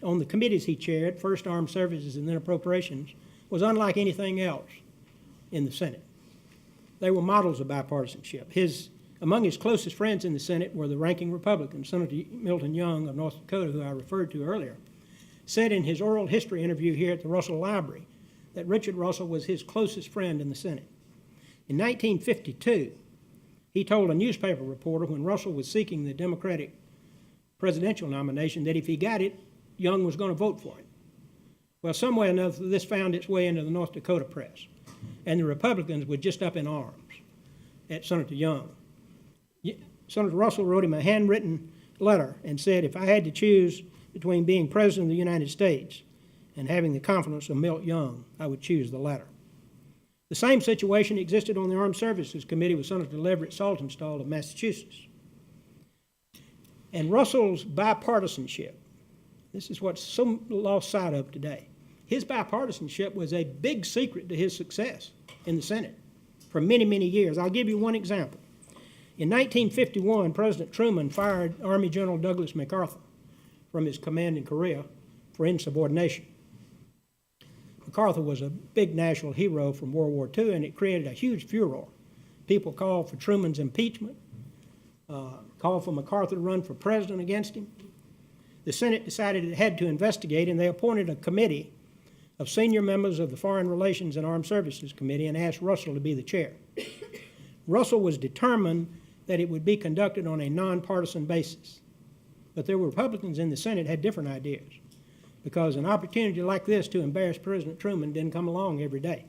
on the committees he chaired, first Armed Services and then Appropriations, was unlike anything else in the Senate. They were models of bipartisanship. Among his closest friends in the Senate were the ranking Republican, Senator Milton Young of North Dakota, who I referred to earlier, said in his oral history interview here at the Russell Library that Richard Russell was his closest friend in the Senate. In 1952, he told a newspaper reporter when Russell was seeking the Democratic presidential nomination that if he got it, Young was going to vote for him. Well, some way or another, this found its way into the North Dakota press, and the Republicans were just up in arms at Senator Young. Senator Russell wrote him a handwritten letter and said, "If I had to choose between being President of the United States and having the confidence of Milt Young, I would choose the latter." The same situation existed on the Armed Services Committee with Senator Leverett Saltonstall of Massachusetts. And Russell's bipartisanship, this is what's so lost sight of today. His bipartisanship was a big secret to his success in the Senate for many, many years. I'll give you one example. In 1951, President Truman fired Army General Douglas MacArthur from his command in Korea for insubordination. MacArthur was a big national hero from World War II, and it created a huge furor. People called for Truman's impeachment, called for MacArthur to run for president against him. The Senate decided it had to investigate, and they appointed a committee of senior members of the Foreign Relations and Armed Services Committee and asked Russell to be the chair. Russell was determined that it would be conducted on a nonpartisan basis. But there were Republicans in the Senate had different ideas because an opportunity like this to embarrass President Truman didn't come along every day.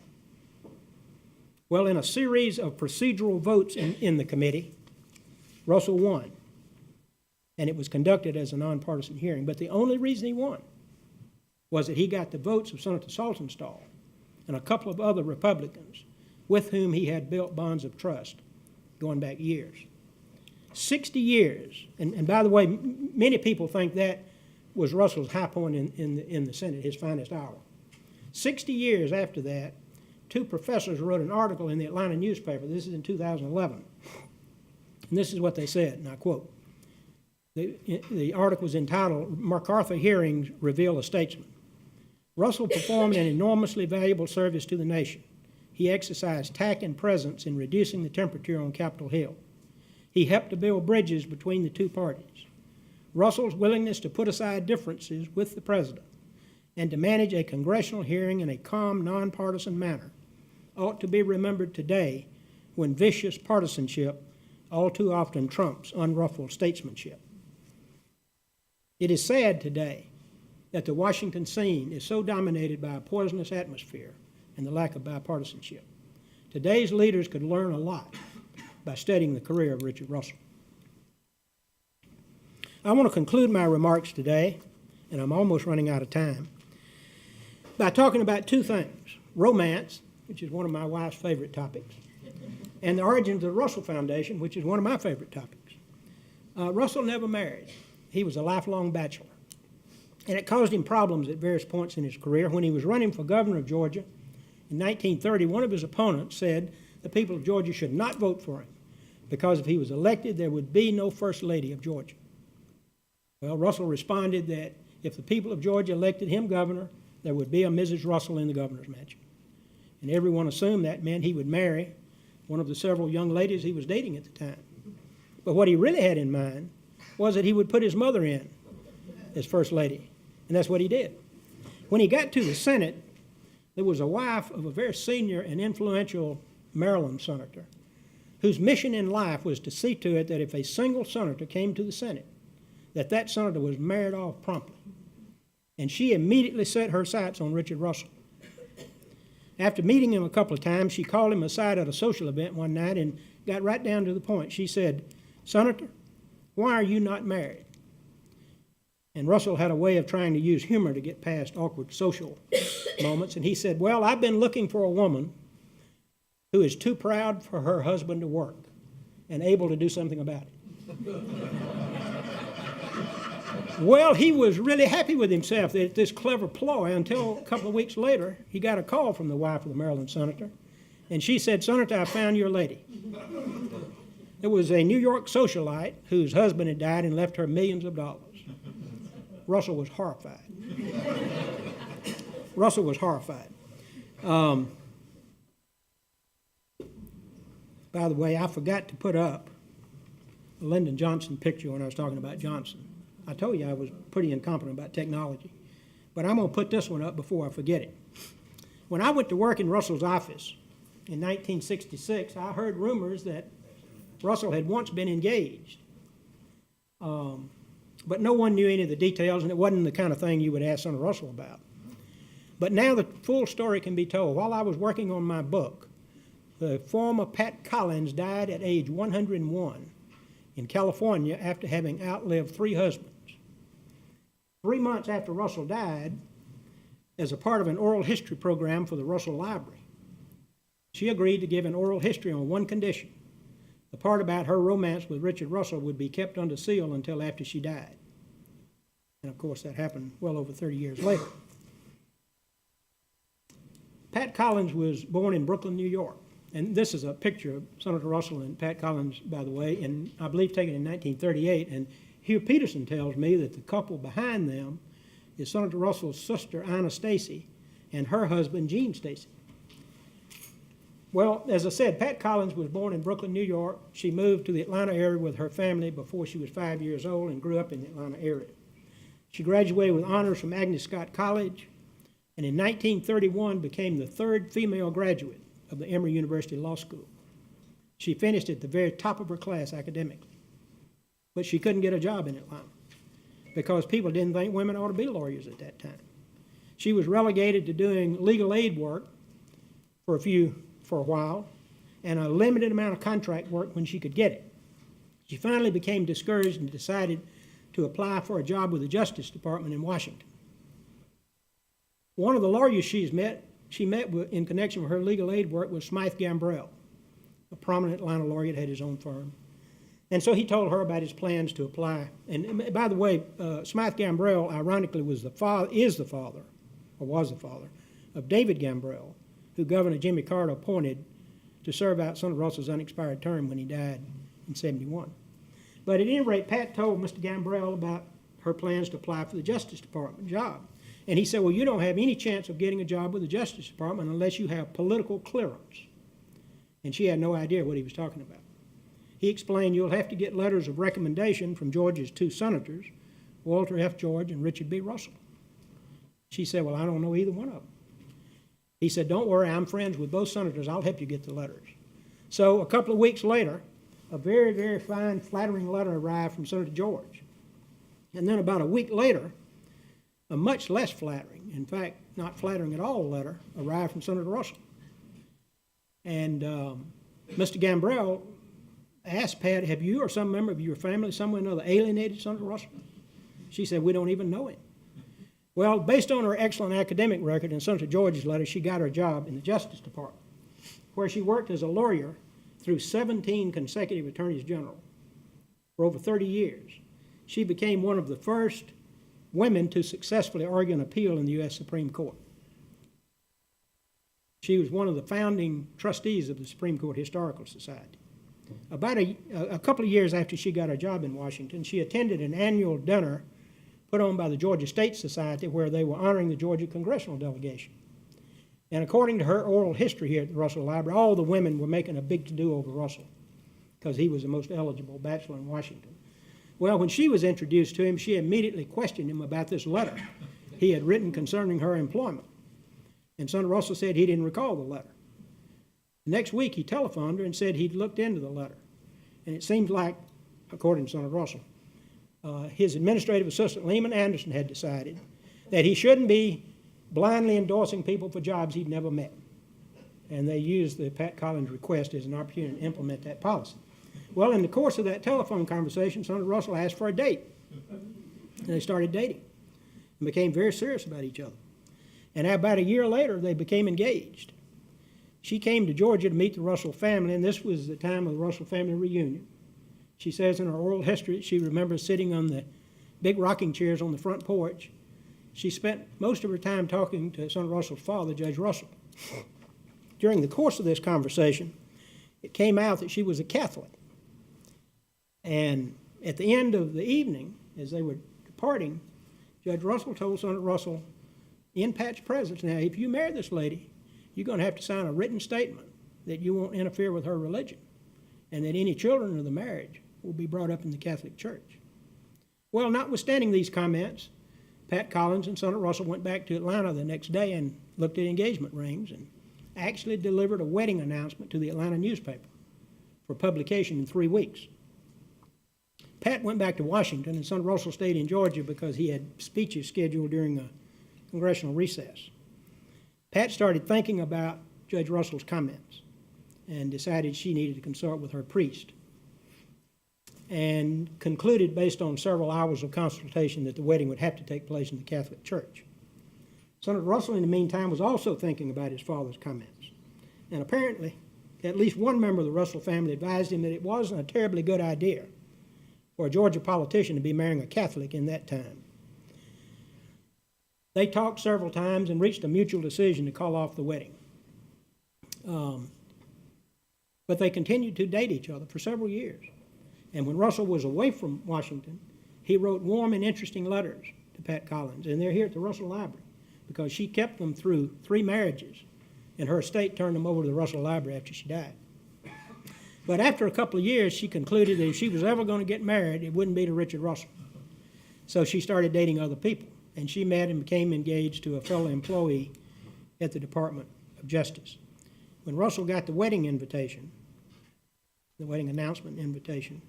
Well, in a series of procedural votes in the committee, Russell won, and it was conducted as a nonpartisan hearing. But the only reason he won was that he got the votes of Senator Saltonstall and a couple of other Republicans with whom he had built bonds of trust going back years. 60 years, and by the way, many people think that was Russell's high point in the Senate, his finest hour. 60 years after that, two professors wrote an article in the Atlanta newspaper. This is in 2011. And this is what they said, and I quote. The article was entitled, "MacArthur Hearings Reveal a Statesman." Russell performed an enormously valuable service to the nation. He exercised tact and presence in reducing the temperature on Capitol Hill. He helped to build bridges between the two parties. Russell's willingness to put aside differences with the president and to manage a congressional hearing in a calm, nonpartisan manner ought to be remembered today when vicious partisanship all too often trumps unruffled statesmanship. It is sad today that the Washington scene is so dominated by a poisonous atmosphere and the lack of bipartisanship. Today's leaders could learn a lot by studying the career of Richard Russell. I want to conclude my remarks today, and I'm almost running out of time, by talking about two things: romance, which is one of my wife's favorite topics, and the origins of the Russell Foundation, which is one of my favorite topics. Russell never married. He was a lifelong bachelor. And it caused him problems at various points in his career. When he was running for governor of Georgia in 1930, one of his opponents said the people of Georgia should not vote for him because if he was elected, there would be no First Lady of Georgia. Well, Russell responded that if the people of Georgia elected him governor, there would be a Mrs. Russell in the governor's mansion. And everyone assumed that meant he would marry one of the several young ladies he was dating at the time. But what he really had in mind was that he would put his mother in as First Lady. And that's what he did. When he got to the Senate, there was a wife of a very senior and influential Maryland senator whose mission in life was to see to it that if a single senator came to the Senate, that senator was married off promptly. And she immediately set her sights on Richard Russell. After meeting him a couple of times, she called him aside at a social event one night and got right down to the point. She said, "Senator, why are you not married?" And Russell had a way of trying to use humor to get past awkward social moments. And he said, "Well, I've been looking for a woman who is too proud for her husband to work and able to do something about it." Well, he was really happy with himself at this clever ploy until a couple of weeks later, he got a call from the wife of the Maryland senator. And she said, "Senator, I found your lady." It was a New York socialite whose husband had died and left her millions of dollars. Russell was horrified. Russell was horrified. By the way, I forgot to put up a Lyndon Johnson picture when I was talking about Johnson. I told you I was pretty incompetent about technology. But I'm going to put this one up before I forget it. When I went to work in Russell's office in 1966, I heard rumors that Russell had once been engaged. But no one knew any of the details, and it wasn't the kind of thing you would ask Senator Russell about. But now the full story can be told. While I was working on my book, the former Pat Collins died at age 101 in California after having outlived 3 husbands. 3 months after Russell died, as a part of an oral history program for the Russell Library, she agreed to give an oral history on one condition: the part about her romance with Richard Russell would be kept under seal until after she died. And of course, that happened well over 30 years later. Pat Collins was born in Brooklyn, New York. And this is a picture of Senator Russell and Pat Collins, by the way, and I believe taken in 1938. And Hugh Peterson tells me that the couple behind them is Senator Russell's sister, Ina Stacy, and her husband, Gene Stacy. Well, as I said, Pat Collins was born in Brooklyn, New York. She moved to the Atlanta area with her family before she was 5 years old and grew up in the Atlanta area. She graduated with honors from Agnes Scott College, and in 1931 became the 3rd female graduate of the Emory University Law School. She finished at the very top of her class academically, but she couldn't get a job in Atlanta because people didn't think women ought to be lawyers at that time. She was relegated to doing legal aid work for a while, and a limited amount of contract work when she could get it. She finally became discouraged and decided to apply for a job with the Justice Department in Washington. One of the lawyers she met with, in connection with her legal aid work, was Smythe Gambrell, a prominent Atlanta lawyer that had his own firm. And so he told her about his plans to apply. And by the way, Smythe Gambrell, ironically, was the father of David Gambrell, who Governor Jimmy Carter appointed to serve out Senator Russell's unexpired term when he died in 71. But at any rate, Pat told Mr. Gambrell about her plans to apply for the Justice Department job. And he said, well, you don't have any chance of getting a job with the Justice Department unless you have political clearance. And she had no idea what he was talking about. He explained, you'll have to get letters of recommendation from Georgia's 2 senators, Walter F. George and Richard B. Russell. She said, well, I don't know either one of them. He said, don't worry, I'm friends with both senators. I'll help you get the letters. So a couple of weeks later, a very, very fine, flattering letter arrived from Senator George. And then about a week later, a much less flattering, in fact, not flattering at all letter, arrived from Senator Russell. And Mr. Gambrell asked Pat, have you or some member of your family, someone or another, alienated Senator Russell? She said, we don't even know him. Well, based on her excellent academic record in Senator George's letter, she got her job in the Justice Department, where she worked as a lawyer through 17 consecutive attorneys general for over 30 years. She became one of the first women to successfully argue an appeal in the U.S. Supreme Court. She was one of the founding trustees of the Supreme Court Historical Society. About a couple of years after she got her job in Washington, she attended an annual dinner put on by the Georgia State Society where they were honoring the Georgia congressional delegation. And according to her oral history here at the Russell Library, all the women were making a big to-do over Russell because he was the most eligible bachelor in Washington. Well, when she was introduced to him, she immediately questioned him about this letter he had written concerning her employment. And Senator Russell said he didn't recall the letter. The next week, he telephoned her and said he'd looked into the letter. And it seems like, according to Senator Russell, his administrative assistant, Lehman Anderson, had decided that he shouldn't be blindly endorsing people for jobs he'd never met. And they used the Pat Collins request as an opportunity to implement that policy. Well, in the course of that telephone conversation, Senator Russell asked for a date. And they started dating and became very serious about each other. And about a year later, they became engaged. She came to Georgia to meet the Russell family, and this was the time of the Russell family reunion. She says in her oral history she remembers sitting on the big rocking chairs on the front porch. She spent most of her time talking to Senator Russell's father, Judge Russell. During the course of this conversation, it came out that she was a Catholic. And at the end of the evening, as they were departing, Judge Russell told Senator Russell, in Pat's presence, now, if you marry this lady, you're going to have to sign a written statement that you won't interfere with her religion and that any children of the marriage will be brought up in the Catholic Church. Well, notwithstanding these comments, Pat Collins and Senator Russell went back to Atlanta the next day and looked at engagement rings and actually delivered a wedding announcement to the Atlanta newspaper for publication in 3 weeks. Pat went back to Washington, and Senator Russell stayed in Georgia because he had speeches scheduled during a congressional recess. Pat started thinking about Judge Russell's comments and decided she needed to consult with her priest, and concluded, based on several hours of consultation, that the wedding would have to take place in the Catholic Church. Senator Russell, in the meantime, was also thinking about his father's comments. And apparently, at least one member of the Russell family advised him that it wasn't a terribly good idea for a Georgia politician to be marrying a Catholic in that time. They talked several times and reached a mutual decision to call off the wedding. But they continued to date each other for several years. And when Russell was away from Washington, he wrote warm and interesting letters to Pat Collins. And they're here at the Russell Library because she kept them through 3 marriages, and her estate turned them over to the Russell Library after she died. But after a couple of years, she concluded that if she was ever going to get married, it wouldn't be to Richard Russell. So she started dating other people, and she met and became engaged to a fellow employee at the Department of Justice. When Russell got the wedding invitation, the wedding announcement invitation,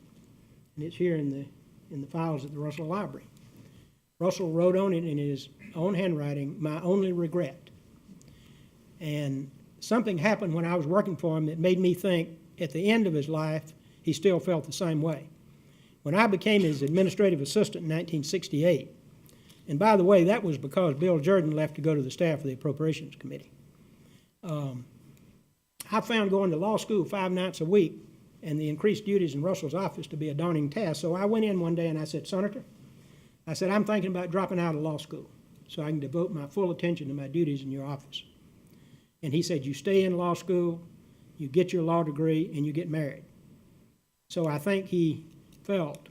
and it's here in the files at the Russell Library, Russell wrote on it in his own handwriting, "My only regret." And something happened when I was working for him that made me think at the end of his life, he still felt the same way. When I became his administrative assistant in 1968, and by the way, that was because Bill Jordan left to go to the staff of the Appropriations Committee, I found going to law school 5 nights a week and the increased duties in Russell's office to be a daunting task. So I went in one day and I said, "Senator," I said, "I'm thinking about dropping out of law school so I can devote my full attention to my duties in your office." And he said, you stay in law school, you get your law degree, and you get married. So I think he felt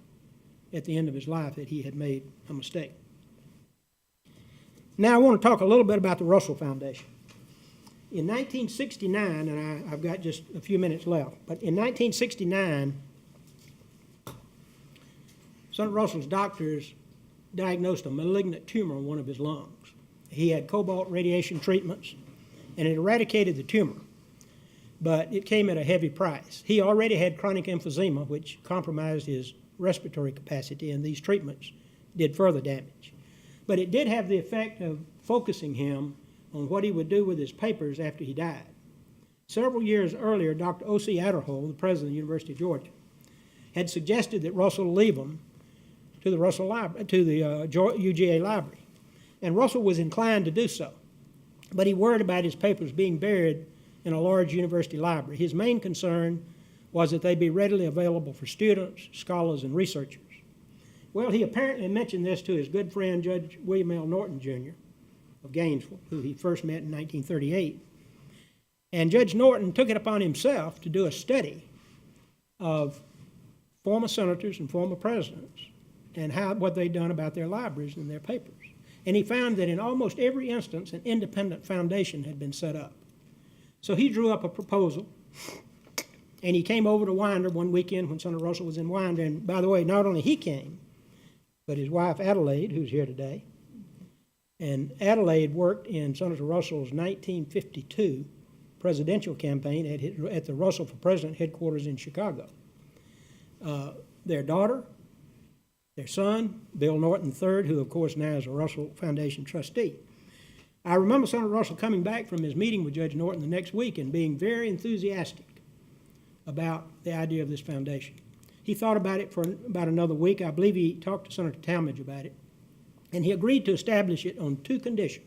at the end of his life that he had made a mistake. Now I want to talk a little bit about the Russell Foundation. In 1969, and I've got just a few minutes left, but in 1969, Senator Russell's doctors diagnosed a malignant tumor in one of his lungs. He had cobalt radiation treatments, and it eradicated the tumor, but it came at a heavy price. He already had chronic emphysema, which compromised his respiratory capacity, and these treatments did further damage. But it did have the effect of focusing him on what he would do with his papers after he died. Several years earlier, Dr. O.C. Adderhole, the president of the University of Georgia, had suggested that Russell leave them to the UGA library. And Russell was inclined to do so, but he worried about his papers being buried in a large university library. His main concern was that they be readily available for students, scholars, and researchers. Well, he apparently mentioned this to his good friend, Judge William L. Norton, Jr. of Gainesville, who he first met in 1938. And Judge Norton took it upon himself to do a study of former senators and former presidents and what they'd done about their libraries and their papers. And he found that in almost every instance, an independent foundation had been set up. So he drew up a proposal, and he came over to Winder one weekend when Senator Russell was in Winder. And by the way, not only he came, but his wife Adelaide, who's here today. And Adelaide worked in Senator Russell's 1952 presidential campaign at the Russell for President headquarters in Chicago. Their daughter, their son, Bill Norton III, who of course now is a Russell Foundation trustee. I remember Senator Russell coming back from his meeting with Judge Norton the next week and being very enthusiastic about the idea of this foundation. He thought about it for about another week. I believe he talked to Senator Talmadge about it, and he agreed to establish it on two conditions.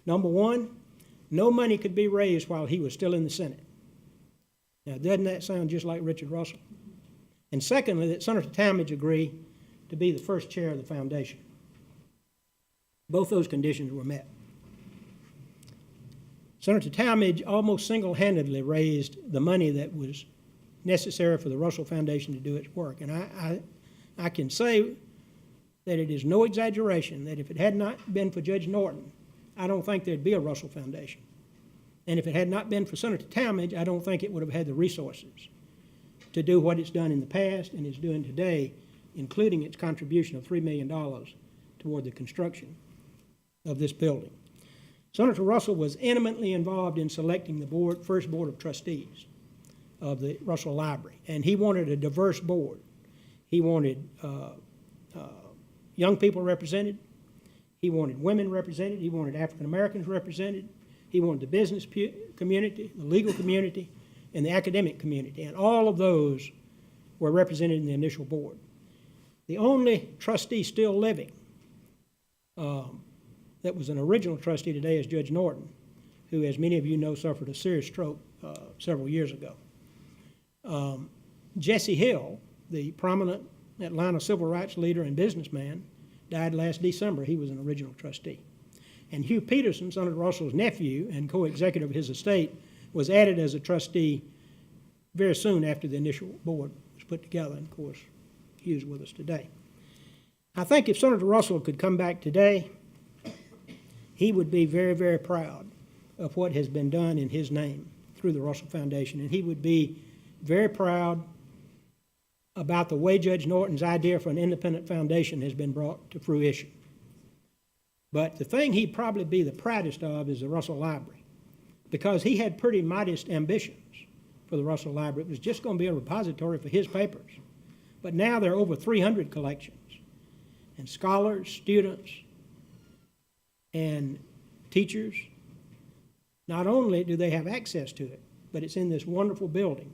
Number one, no money could be raised while he was still in the Senate. Now, doesn't that sound just like Richard Russell? And secondly, that Senator Talmadge agree to be the first chair of the foundation. Both those conditions were met. Senator Talmadge almost single-handedly raised the money that was necessary for the Russell Foundation to do its work. And I can say that it is no exaggeration that if it had not been for Judge Norton, I don't think there'd be a Russell Foundation. And if it had not been for Senator Talmadge, I don't think it would have had the resources to do what it's done in the past and is doing today, including its contribution of $3 million toward the construction of this building. Senator Russell was intimately involved in selecting the first board of trustees of the Russell Library, and he wanted a diverse board. He wanted young people represented, he wanted women represented, he wanted African Americans represented, he wanted the business community, the legal community, and the academic community, and all of those were represented in the initial board. The only trustee still living that was an original trustee today is Judge Norton, who, as many of you know, suffered a serious stroke several years ago. Jesse Hill, the prominent Atlanta civil rights leader and businessman, died last December. He was an original trustee. And Hugh Peterson, Senator Russell's nephew and co-executive of his estate, was added as a trustee very soon after the initial board was put together. And of course, Hugh's with us today. I think if Senator Russell could come back today, he would be very, very proud of what has been done in his name through the Russell Foundation. And he would be very proud about the way Judge Norton's idea for an independent foundation has been brought to fruition. But the thing he'd probably be the proudest of is the Russell Library, because he had pretty modest ambitions for the Russell Library. It was just going to be a repository for his papers. But now there are over 300 collections, and scholars, students, and teachers, not only do they have access to it, but it's in this wonderful building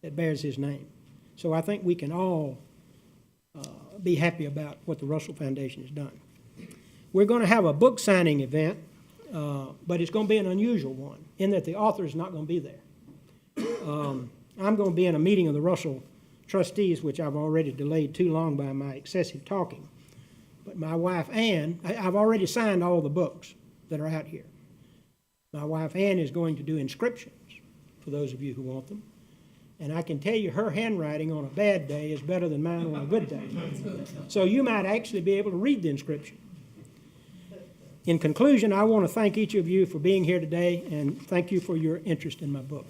that bears his name. So I think we can all be happy about what the Russell Foundation has done. We're going to have a book signing event, but it's going to be an unusual one in that the author is not going to be there. I'm going to be in a meeting of the Russell trustees, which I've already delayed too long by my excessive talking. But my wife, Ann, I've already signed all the books that are out here. My wife Ann is going to do inscriptions for those of you who want them. And I can tell you her handwriting on a bad day is better than mine on a good day. So you might actually be able to read the inscription. In conclusion, I want to thank each of you for being here today and thank you for your interest in my book.